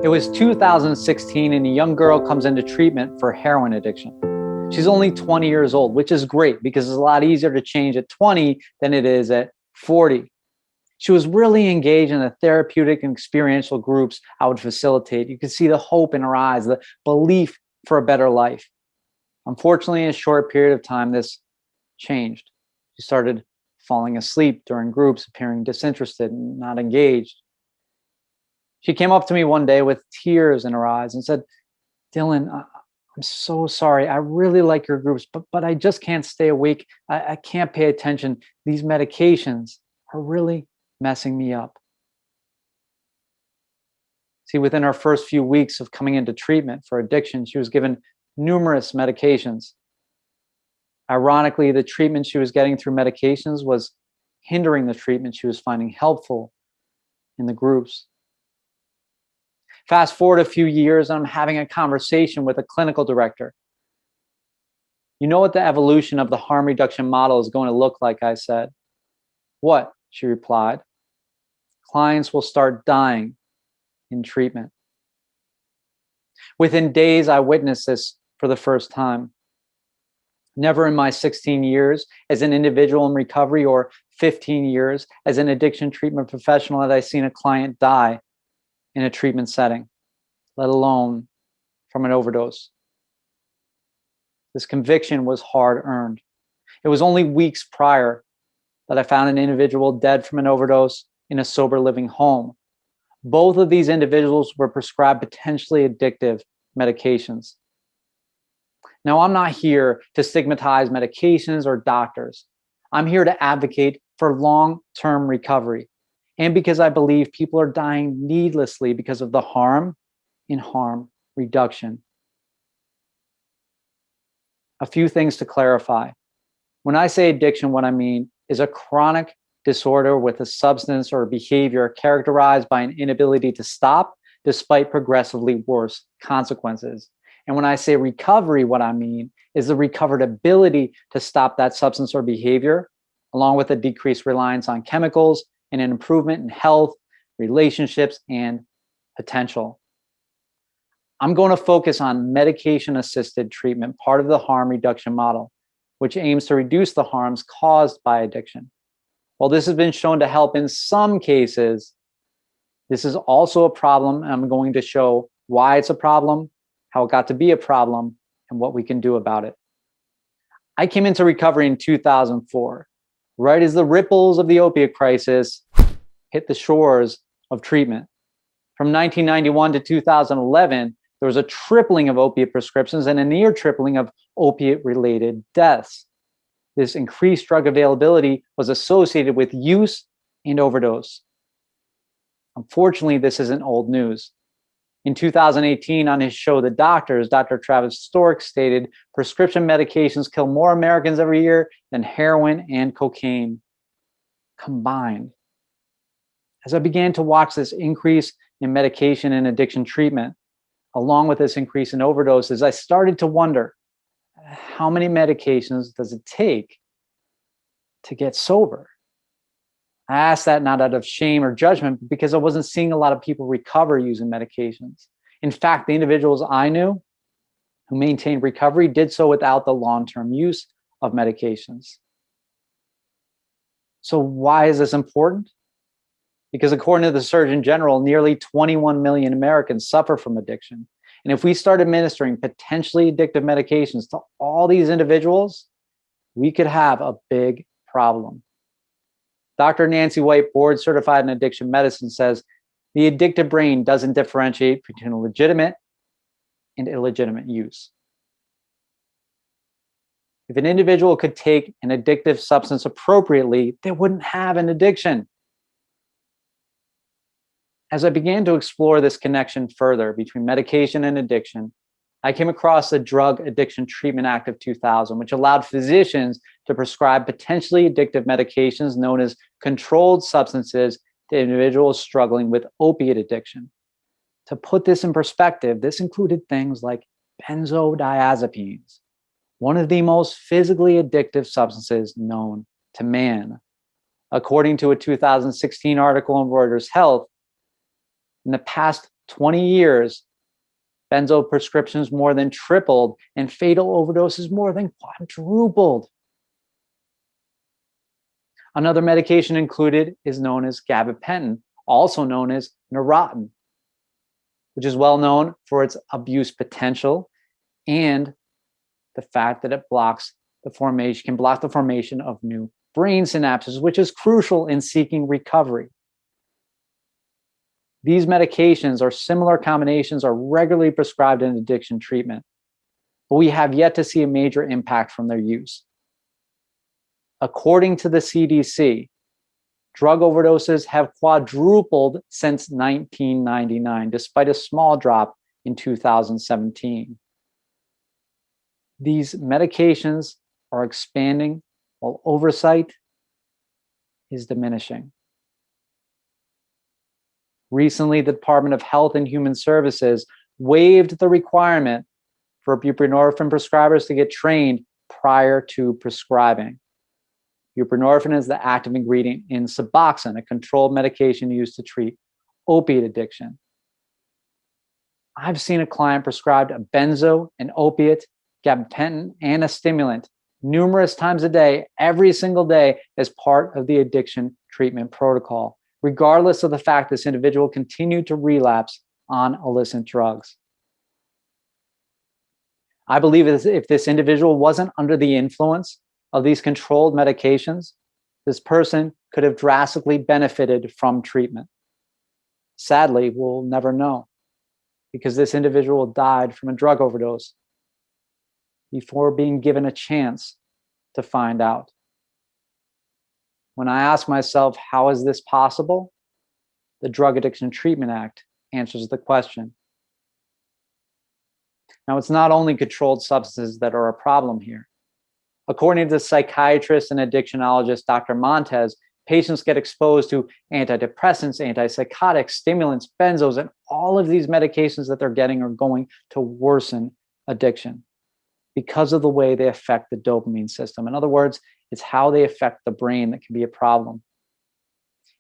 It was 2016 and a young girl comes into treatment for heroin addiction. She's only 20 years old, which is great because it's a lot easier to change at 20 than it is at 40. She was really engaged in the therapeutic and experiential groups I would facilitate. You could see the hope in her eyes, the belief for a better life. Unfortunately, in a short period of time, this changed. She started falling asleep during groups, appearing disinterested and not engaged. She came up to me one day with tears in her eyes and said, "Dylan, I'm so sorry. I really like your groups, but I just can't stay awake. I can't pay attention. These medications are really messing me up." See, within our first few weeks of coming into treatment for addiction, she was given numerous medications. Ironically, the treatment she was getting through medications was hindering the treatment she was finding helpful in the groups. Fast forward a few years, and I'm having a conversation with a clinical director. "You know what the evolution of the harm reduction model is going to look like," I said. "What?" she replied. "Clients will start dying in treatment." Within days, I witnessed this for the first time. Never in my 16 years as an individual in recovery or 15 years as an addiction treatment professional had I seen a client die in a treatment setting, let alone from an overdose. This conviction was hard-earned. It was only weeks prior that I found an individual dead from an overdose in a sober living home. Both of these individuals were prescribed potentially addictive medications. Now, I'm not here to stigmatize medications or doctors. I'm here to advocate for long-term recovery, and because I believe people are dying needlessly because of the harm in harm reduction. A few things to clarify. When I say addiction, what I mean is a chronic disorder with a substance or behavior characterized by an inability to stop despite progressively worse consequences. And when I say recovery, what I mean is the recovered ability to stop that substance or behavior, along with a decreased reliance on chemicals and an improvement in health, relationships, and potential. I'm going to focus on medication-assisted treatment, part of the harm reduction model, which aims to reduce the harms caused by addiction. While this has been shown to help in some cases, this is also a problem, and I'm going to show why it's a problem, how it got to be a problem, and what we can do about it. I came into recovery in 2004, right as the ripples of the opiate crisis hit the shores of treatment. From 1991 to 2011, there was a tripling of opiate prescriptions and a near tripling of opiate-related deaths. This increased drug availability was associated with use and overdose. Unfortunately, this isn't old news. In 2018, on his show, The Doctors, Dr. Travis Stork stated, "Prescription medications kill more Americans every year than heroin and cocaine combined." As I began to watch this increase in medication and addiction treatment, along with this increase in overdoses, I started to wonder, how many medications does it take to get sober? I asked that not out of shame or judgment, but because I wasn't seeing a lot of people recover using medications. In fact, the individuals I knew who maintained recovery did so without the long-term use of medications. So why is this important? Because according to the Surgeon General, nearly 21 million Americans suffer from addiction. And if we start administering potentially addictive medications to all these individuals, we could have a big problem. Dr. Nancy White, board certified in addiction medicine, says the addictive brain doesn't differentiate between legitimate and illegitimate use. If an individual could take an addictive substance appropriately, they wouldn't have an addiction. As I began to explore this connection further between medication and addiction, I came across the Drug Addiction Treatment Act of 2000, which allowed physicians to prescribe potentially addictive medications known as controlled substances to individuals struggling with opiate addiction. To put this in perspective, this included things like benzodiazepines, one of the most physically addictive substances known to man. According to a 2016 article in Reuters Health, in the past 20 years, benzo prescriptions more than tripled and fatal overdoses more than quadrupled. Another medication included is known as gabapentin, also known as Nicotine, which is well known for its abuse potential and the fact that it can block the formation of new brain synapses, which is crucial in seeking recovery. These medications or similar combinations are regularly prescribed in addiction treatment, but we have yet to see a major impact from their use. According to the CDC, drug overdoses have quadrupled since 1999, despite a small drop in 2017. These medications are expanding while oversight is diminishing. Recently, the Department of Health and Human Services waived the requirement for buprenorphine prescribers to get trained prior to prescribing. Buprenorphine is the active ingredient in Suboxone, a controlled medication used to treat opiate addiction. I've seen a client prescribed a benzo, an opiate, gabapentin, and a stimulant numerous times a day, every single day, as part of the addiction treatment protocol, regardless of the fact this individual continued to relapse on illicit drugs. I believe if this individual wasn't under the influence of these controlled medications, this person could have drastically benefited from treatment. Sadly, we'll never know because this individual died from a drug overdose before being given a chance to find out. When I ask myself, how is this possible? The Drug Addiction Treatment Act answers the question. Now, it's not only controlled substances that are a problem here. According to psychiatrist and addictionologist Dr. Montes, patients get exposed to antidepressants, antipsychotics, stimulants, benzos, and all of these medications that they're getting are going to worsen addiction because of the way they affect the dopamine system. In other words, it's how they affect the brain that can be a problem.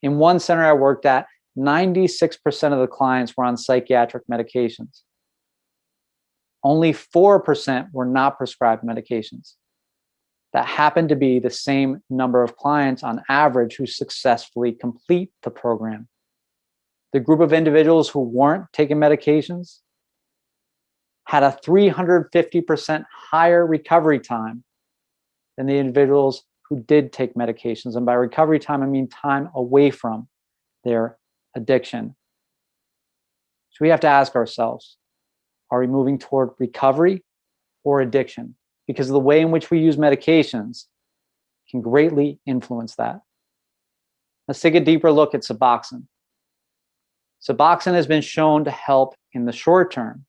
In one center I worked at, 96% of the clients were on psychiatric medications. Only 4% were not prescribed medications. That happened to be the same number of clients on average who successfully complete the program. The group of individuals who weren't taking medications had a 350% higher recovery time than the individuals who did take medications. And by recovery time, I mean time away from their addiction. So we have to ask ourselves, are we moving toward recovery or addiction? Because the way in which we use medications can greatly influence that. Let's take a deeper look at Suboxone. Suboxone has been shown to help in the short term.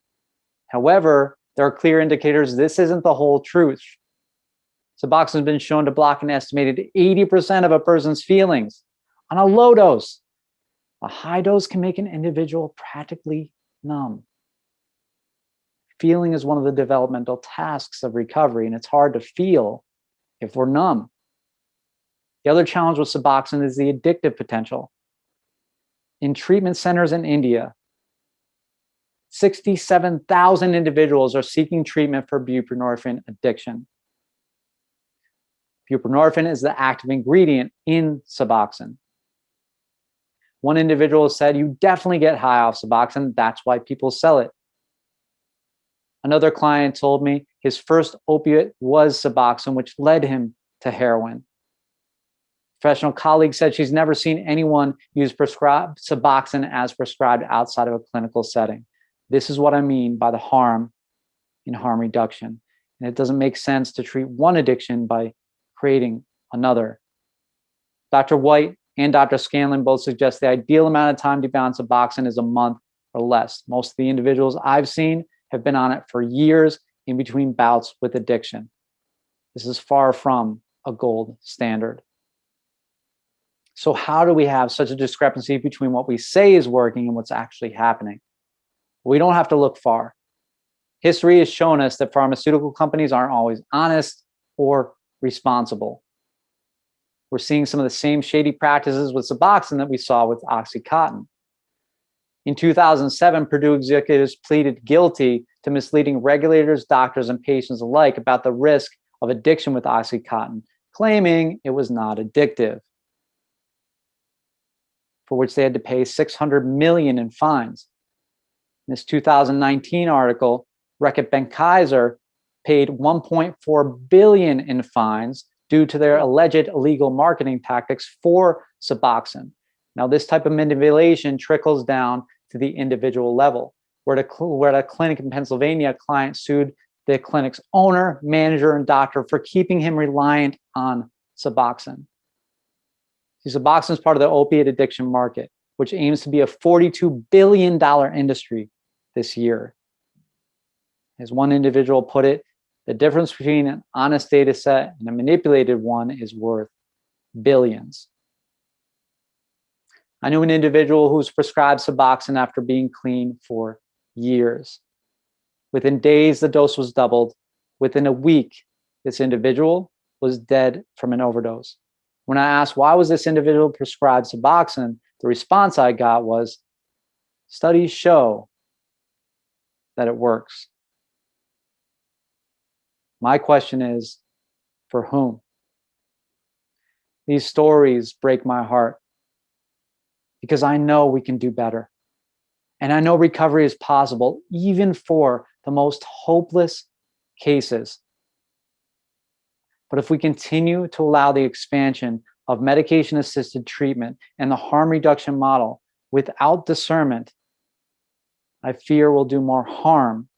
However, there are clear indicators this isn't the whole truth. Suboxone has been shown to block an estimated 80% of a person's feelings on a low dose. A high dose can make an individual practically numb. Feeling is one of the developmental tasks of recovery, and it's hard to feel if we're numb. The other challenge with Suboxone is the addictive potential. In treatment centers in India, 67,000 individuals are seeking treatment for buprenorphine addiction. Buprenorphine is the active ingredient in Suboxone. One individual said, "You definitely get high off Suboxone. That's why people sell it." Another client told me his first opiate was Suboxone, which led him to heroin. Professional colleague said she's never seen anyone use prescribed Suboxone as prescribed outside of a clinical setting. This is what I mean by the harm in harm reduction. And it doesn't make sense to treat one addiction by creating another. Dr. White and Dr. Scanlon both suggest the ideal amount of time to be on Suboxone is a month or less. Most of the individuals I've seen have been on it for years in between bouts with addiction. This is far from a gold standard. So how do we have such a discrepancy between what we say is working and what's actually happening? We don't have to look far. History has shown us that pharmaceutical companies aren't always honest or responsible. We're seeing some of the same shady practices with Suboxone that we saw with OxyContin. In 2007, Purdue executives pleaded guilty to misleading regulators, doctors, and patients alike about the risk of addiction with OxyContin, claiming it was not addictive, for which they had to pay $600 million in fines. In this 2019 article, Reckitt Benckiser paid $1.4 billion in fines due to their alleged illegal marketing tactics for Suboxone. Now, this type of manipulation trickles down to the individual level, where at a clinic in Pennsylvania, a client sued the clinic's owner, manager, and doctor for keeping him reliant on Suboxone. Suboxone is part of the opiate addiction market, which aims to be a $42 billion industry this year. As one individual put it, the difference between an honest data set and a manipulated one is worth billions. I knew an individual who was prescribed Suboxone after being clean for years. Within days, the dose was doubled. Within a week, this individual was dead from an overdose. When I asked why was this individual prescribed Suboxone, the response I got was, studies show that it works. My question is, for whom? These stories break my heart because I know we can do better. And I know recovery is possible even for the most hopeless cases. But if we continue to allow the expansion of medication-assisted treatment and the harm reduction model without discernment, I fear we'll do more harm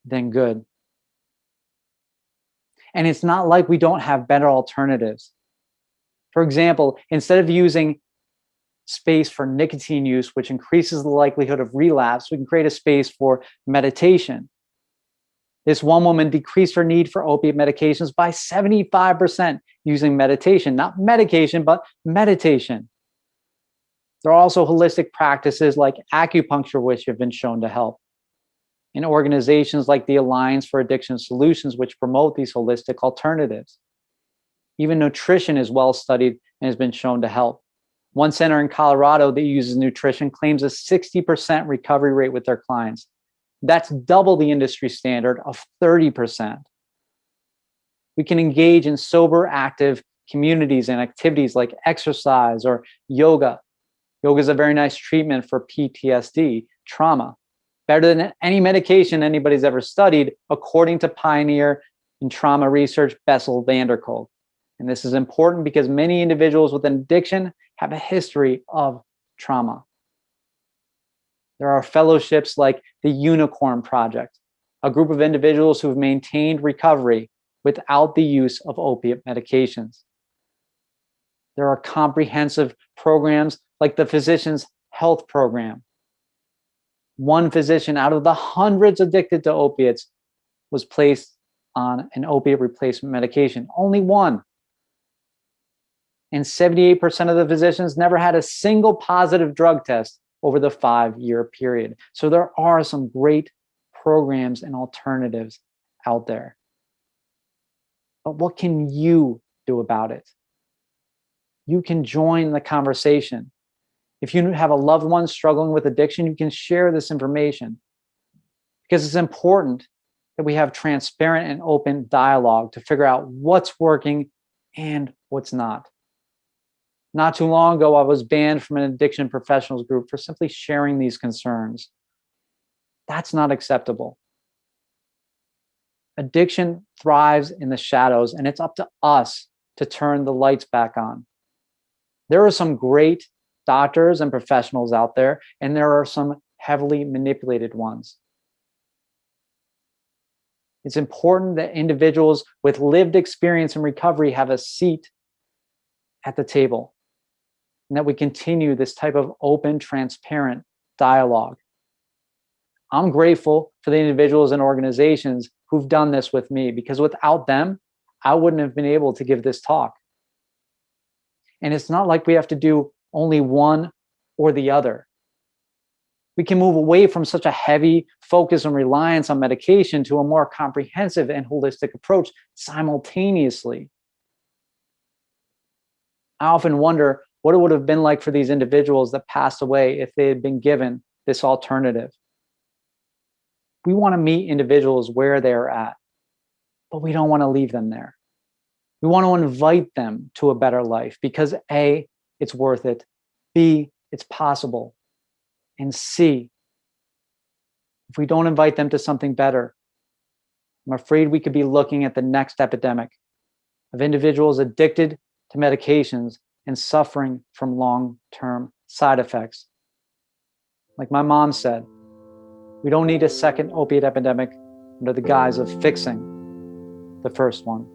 than good. And it's not like we don't have better alternatives. For example, instead of using space for nicotine use, which increases the likelihood of relapse, we can create a space for meditation. This one woman decreased her need for opiate medications by 75% using meditation, not medication, but meditation. There are also holistic practices like acupuncture, which have been shown to help. And organizations like the Alliance for Addiction Solutions, which promote these holistic alternatives. Even nutrition is well studied and has been shown to help. One center in Colorado that uses nutrition claims a 60% recovery rate with their clients. That's double the industry standard of 30%. We can engage in sober, active communities and activities like exercise or yoga. Yoga is a very nice treatment for PTSD, trauma. Better than any medication anybody's ever studied, according to pioneer in trauma research, Bessel van Kolk. And this is important because many individuals with an addiction have a history of trauma. There are fellowships like the Unicorn Project, a group of individuals who have maintained recovery without the use of opiate medications. There are comprehensive programs like the Physicians Health Program. One physician out of the hundreds addicted to opiates was placed on an opiate replacement medication. Only one. And 78% of the physicians never had a single positive drug test over the 5-year period. So there are some great programs and alternatives out there. But what can you do about it? You can join the conversation. If you have a loved one struggling with addiction, you can share this information because it's important that we have transparent and open dialogue to figure out what's working and what's not. Not too long ago, I was banned from an addiction professionals group for simply sharing these concerns. That's not acceptable. Addiction thrives in the shadows, and it's up to us to turn the lights back on. There are some great doctors and professionals out there, and there are some heavily manipulated ones. It's important that individuals with lived experience in recovery have a seat at the table, and that we continue this type of open, transparent dialogue. I'm grateful for the individuals and organizations who've done this with me, because without them, I wouldn't have been able to give this talk. And it's not like we have to do only one or the other. We can move away from such a heavy focus and reliance on medication to a more comprehensive and holistic approach simultaneously. I often wonder what it would have been like for these individuals that passed away if they had been given this alternative. We want to meet individuals where they're at, but we don't want to leave them there. We want to invite them to a better life because A, it's worth it, B, it's possible, and C, if we don't invite them to something better, I'm afraid we could be looking at the next epidemic of individuals addicted to medications and suffering from long-term side effects. Like my mom said, we don't need a second opiate epidemic under the guise of fixing the first one.